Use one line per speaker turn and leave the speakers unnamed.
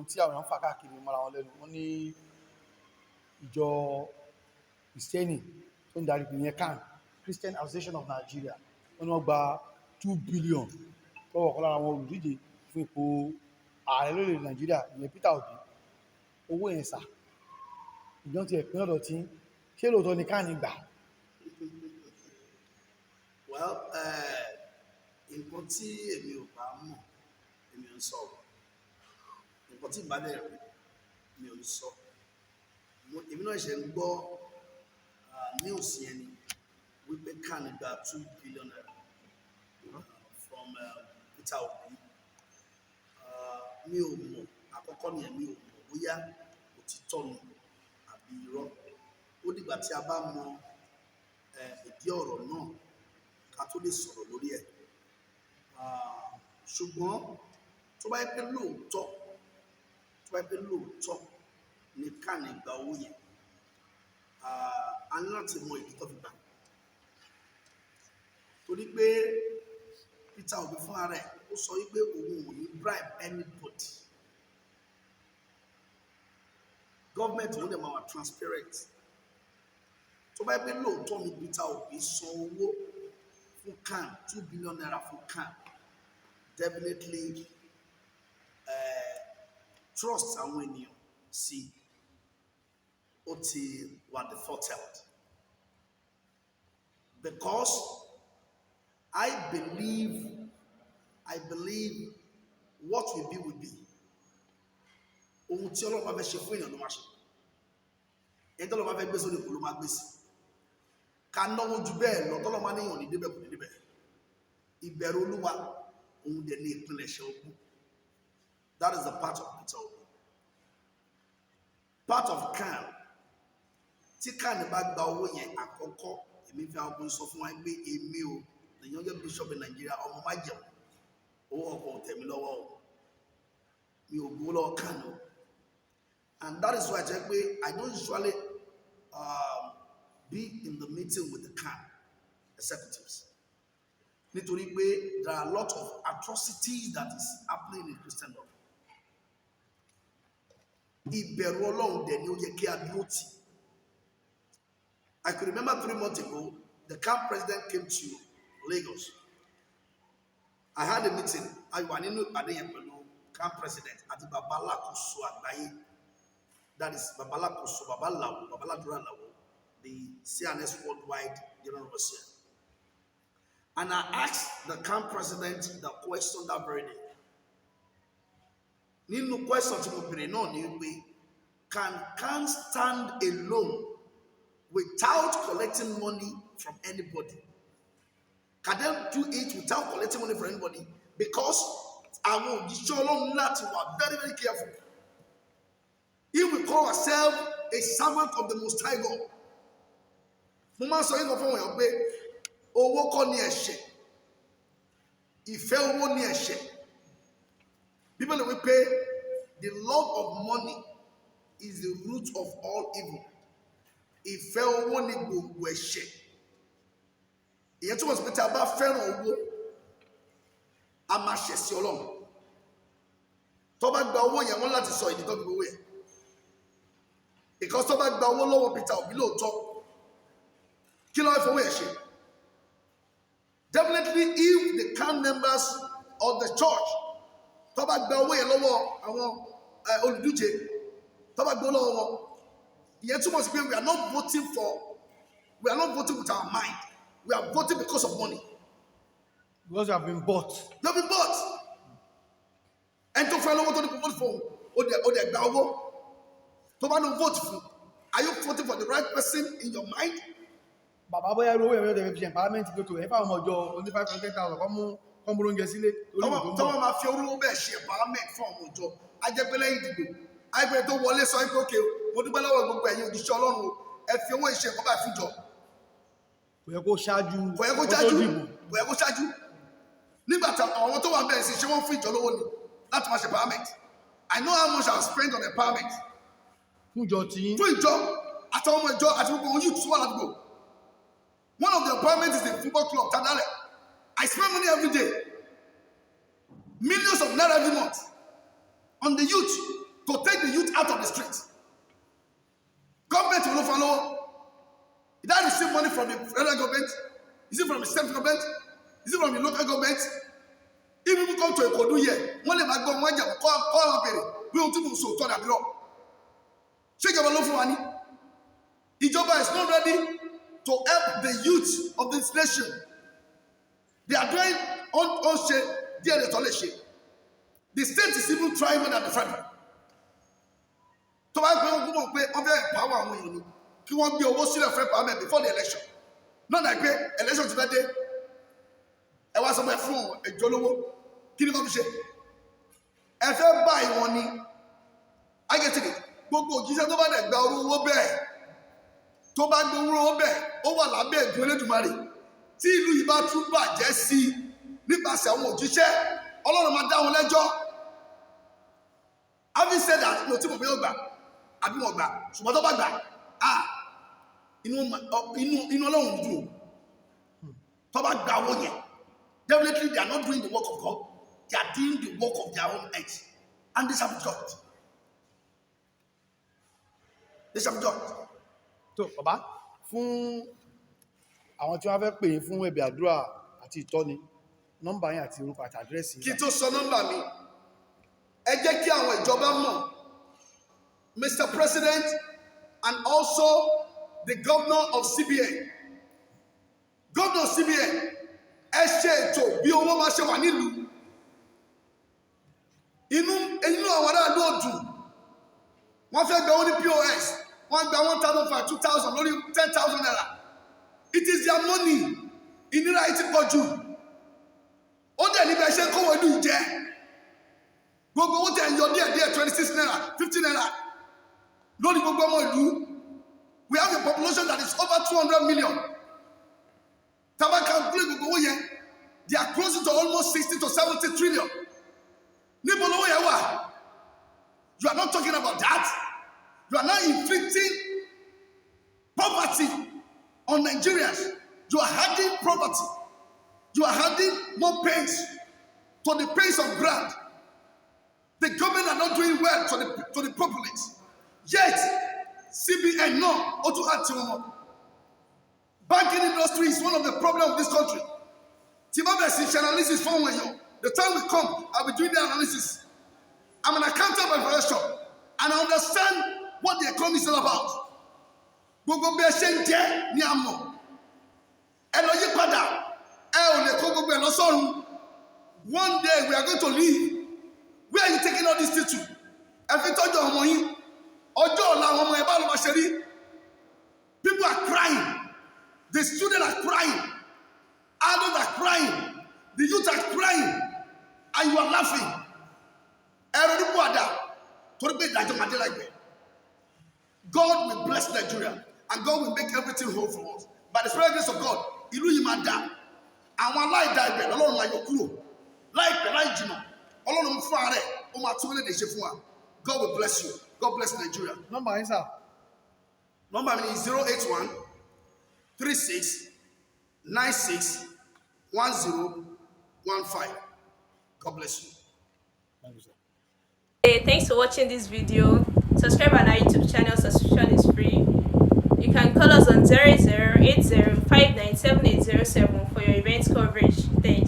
ohun tí àwọn èèyàn fà káàkiri mọ́ra wọn lẹ́nu. Wọ́n ní ìjọ Kristẹni tó ń darí ìyẹn CAN, Christian Association of Nigeria, wọ́n ní wọ́n gba 2 billion lọ́wọ́ ọ̀kan lára àwọn olùdíje fún ipò ààrẹ lórílẹ̀ Nàìjíríà, ìyẹn Peter Obi. Owó yẹn sà, ìjọ ti ẹ̀pín ọ̀dọ̀ tí ṣé lóòótọ́ ni CAN gbà?
Well, nǹkan tí èmi ò bá mọ̀ èmi ò ń sọ, nǹkan tí ìbá dẹ̀ rí mi ò ń sọ. Èmi náà ṣe ń gbọ́ news yẹn ni wípé CAN gba 2 billion naira from Peter Obi. Mi ò mọ̀, àkọ́kọ́ ni èmi ò mọ̀ bóyá òtítọ́ ni àbí irọ́. Ó dìgbà tí a bá mọ ìdí ọ̀rọ̀ náà ká tó lè sọ̀rọ̀ lórí ẹ̀. Ṣùgbọ́n tó bá yẹ pé lóòótọ́ ni CAN gba owó yẹn, a ní láti mọ ìdí tó fi gbà. Torí pé Peter Obi fún ara ẹ̀ ó sọ wípé òun ò ní bribe anybody. Government ló dẹ̀ máa wà transparent. Tó bá yẹ pé lóòótọ́ ni Peter Obi san owó fún CAN, 2 billion naira fún CAN, definitely trust àwọn ènìyàn sí ó ti wà defaulted. Because I believe what will be. Ohun tí Ọlọ́run bá fẹ́ ṣe fún èèyàn ló máa ṣe. Ẹni tí Ọlọ́run bá fẹ́ gbé sórí ipò ló máa gbé sí. Ká náwó ju bẹ́ẹ̀ lọ tọ́lọ́ máa níyàn ní débẹ̀ kò ní débẹ̀. Ìbẹ̀rù Olúwa òun dẹ̀ ní ìpilẹ̀ṣẹ̀ ogun. That is the part of Peter Obi. Part of CAN. Tí CAN bá gba owó yẹn àkọ́kọ́, èmi fi àwọn ọmọ sọ fún wa pé èmi o, the youngest bishop in Nigeria, ọmọ Majemu, owó ọkọ̀ tẹ̀mí lọ́wọ́ o. Mi ò gbowó lọ́wọ́ CAN o. And that is why I tell you, I don't usually be in the meeting with the CAN executives. Nítorí pé there are a lot of atrocities that is happening in Christendom. Ìbẹ̀rù Ọlọ́run dẹ̀ ni ó yẹ kí a dúró tì. I could remember 3 months ago, the CAN president came to Lagos. I had a meeting. I wà nínú ìpàdé yẹn pẹ̀lú CAN president àti Baba Alákòóso àgbáyé. That is Baba Alákòóso, Baba Lawo, Baba Ladura Lawo, the CNS Worldwide General Overseer. And I asked the CAN president the question that very day. Nínú question tí mo bèrè náà ni wípé, can CAN stand alone without collecting money from anybody? Can they do it without collecting money from anybody? Because àwọn òjíṣẹ́ Ọlọ́run láti wà very, very careful. If we call ourselves a servant of the Most High God, mo máa sọ yín kan fún wọn pé owó kọ́ ni ẹ̀ṣẹ̀, ìfẹ́ owó ni ẹ̀ṣẹ̀. Bíbélì wípé the love of money is the root of all evil. Ìfẹ́ owó ni gbòǹgbò ẹ̀ṣẹ̀. Ìyẹn túmọ̀ sí pé tí a bá fẹ́ràn owó, a máa ṣẹ̀ sí Ọlọ́run. Tó bá gba owó yẹn wọ́n láti sọ ìdí tó gbowó yẹn. Because tó bá gba owó lọ́wọ́ Peter Obi lóòótọ́, kí ló ń fowó yẹn ṣe? Definitely if the CAN members of the church tó bá gba owó yẹn lọ́wọ́ àwọn olùdíje, tó bá gba owó lọ́wọ́ wọn, ìyẹn túmọ̀ sí pé we are not voting with our mind. We are voting because of money.
Because you have been bought.
You have been bought. And to fẹ́ lọ́wọ́ tó ní kò vote for ó dẹ̀ gba owó. Tó bá lọ vote fún, are you voting for the right person in your mind?
Bàbá bóyá owó ẹ̀rọ ẹ̀rọ fi empowerment gbé tó ẹ̀fà ọmọ ọjọ́ oní 500,000 kọ́ mú oúnjẹ sílé.
Tọ́wọ́ máa fi orúkọ bẹ́ẹ̀ ṣe empowerment fún ọmọ ọjọ́. Ajẹ́pẹ́ lẹ́yìn ìdìbò. Àìpẹ́ tó wọlé sọ pé òkè mo dúpẹ́ lọ́wọ́ gbogbo ẹ̀yin òjíṣẹ́ Ọlọ́run ẹ fi owó ìṣe ẹ̀kọ́ bá fi jọ.
Kò yẹ kó ṣáájú.
Kò yẹ kó ṣáájú. Nígbà tí àwọn tó wà bẹ́ẹ̀ sí ṣé wọ́n fún ìjọ lówó ni láti máa ṣe empowerment. I know how much I have spent on empowerment.
Fún ìjọ tí.
Fún ìjọ àtàwọn ọmọ ìjọ àti gbogbo youth tó wà ládùúgbò. One of the empowerment is the football club Tadale. I spend money every day. Millions of naira every month on the youth. to take the youth out of the streets. Government will not follow. Did I receive money from the federal government? Is it from the state government? Is it from the local government? If people come to a Kodu here, one of my go Majemu call up here. We want to so to that law. Check your love for money. Ijoba is not ready to help the youth of this nation. They are doing on shit, they are the shit. The state is even trying more than the federal. To buy power on you want be owó sílẹ̀ fẹ́ power before the election. Not like election to that day. Ẹ wá sọ pé fún ẹjọ́ lówó. Kí ni kò fi ṣe? Ẹ fẹ́ bá ìwọ̀n ni. I get it. Gbogbo òjíṣẹ́ tó bá dẹ̀ gba owó bẹ́ẹ̀. Tó bá gbé owó bẹ́ẹ̀, ó wà lábẹ́ ègún Elédùmarè. Tí ìlú yìí bá tún bàjẹ́ sí i nípasẹ̀ àwọn òjíṣẹ́, Ọlọ́run máa dá wọn lẹ́jọ́. Having said that, mo ti mọ̀ pé ó gbà, àbí wọn gbà, ṣùgbọ́n tó bá gbà, inú Ọlọ́run dùn. Tó bá gba owó yẹn, definitely they are not doing the work of God. They are doing the work of their own heads. And they shall be judged. They shall be judged.
tó bàbá fún àwọn tí wọ́n fẹ́ pè yín fún ẹ̀bẹ̀ àdúrà àti ìtọ́ni nọ́mbà yín àti orúkọ àti àdírẹ́sì
Kí tó sọ nọ́mbà mi, ẹ jẹ́ kí àwọn ìjọba mọ̀, Mr. President and also the governor of CBN. Governor of CBN, ẹ ṣe ètò bí owó máa ṣe wà nílùú. Inú àwọn aráàlú òdùn, wọ́n fẹ́ gba owó ní POS. One by 1,000 2,000, only 10,000 naira. It is their money. Ìnira yìí ti pọ̀ jù. Ó dẹ̀ níbi ẹṣẹ́ kówó ìlú jẹ́. Gbogbo owó tẹ̀ ń yọ díẹ̀ 26 naira, 50 naira. Lórí gbogbo ọmọ ìlú. We have a population that is over 200 million. Tàbá calculate gbogbo owó yẹn, they are close to almost 60 to 70 trillion. Níbo lówó yẹn wà? You are not talking about that. You are now inflicting poverty on Nigerians. You are adding poverty. You are adding more pains to the pains of ground. The government are not doing well to the populace. Yet, CBN no, or to add to them. Banking industry is one of the problems of this country. Tibabe analysis from when you. The time will come, I'll be doing the analysis. I'm an accountant by profession, and I understand what the economy is all about. Gbogbo bí ẹ ṣe ń jẹ ní àmọ́. Ẹ lọ yí padà. Ẹ ò lè kó gbogbo ẹ lọ sọ́run. One day we are going to leave. Where are you taking all these things to? Ẹ fi tọ́jú ọmọ yín. Ọjọ́ ọ̀la àwọn ọmọ ẹ bá lọ máa ṣe rí. People are crying. The students are crying. Adults are crying. The youth are crying. And you are laughing. Ẹ ronú padà. Torí pé ìdájọ́ máa dé láìpẹ́. God will bless Nigeria and God will make everything whole for us. By the special grace of God, ìlú yìí máa dá. Àwọn aláìda ibẹ̀ lọ́lọ́run máa yọ kúrò. Láìpẹ́ láì jìnnà, Ọlọ́run fún ara rẹ̀, ó máa tún lè ṣe fún wa. God will bless you. God bless Nigeria.
nọ́mbà yín sà.
Number is 081 36 96 1015. God bless you.
Thank you, sir.
Hey, thanks for watching this video. Subscribe on our YouTube channel. Subscription is free. You can call us on 0080 597807 for your event coverage. Thanks.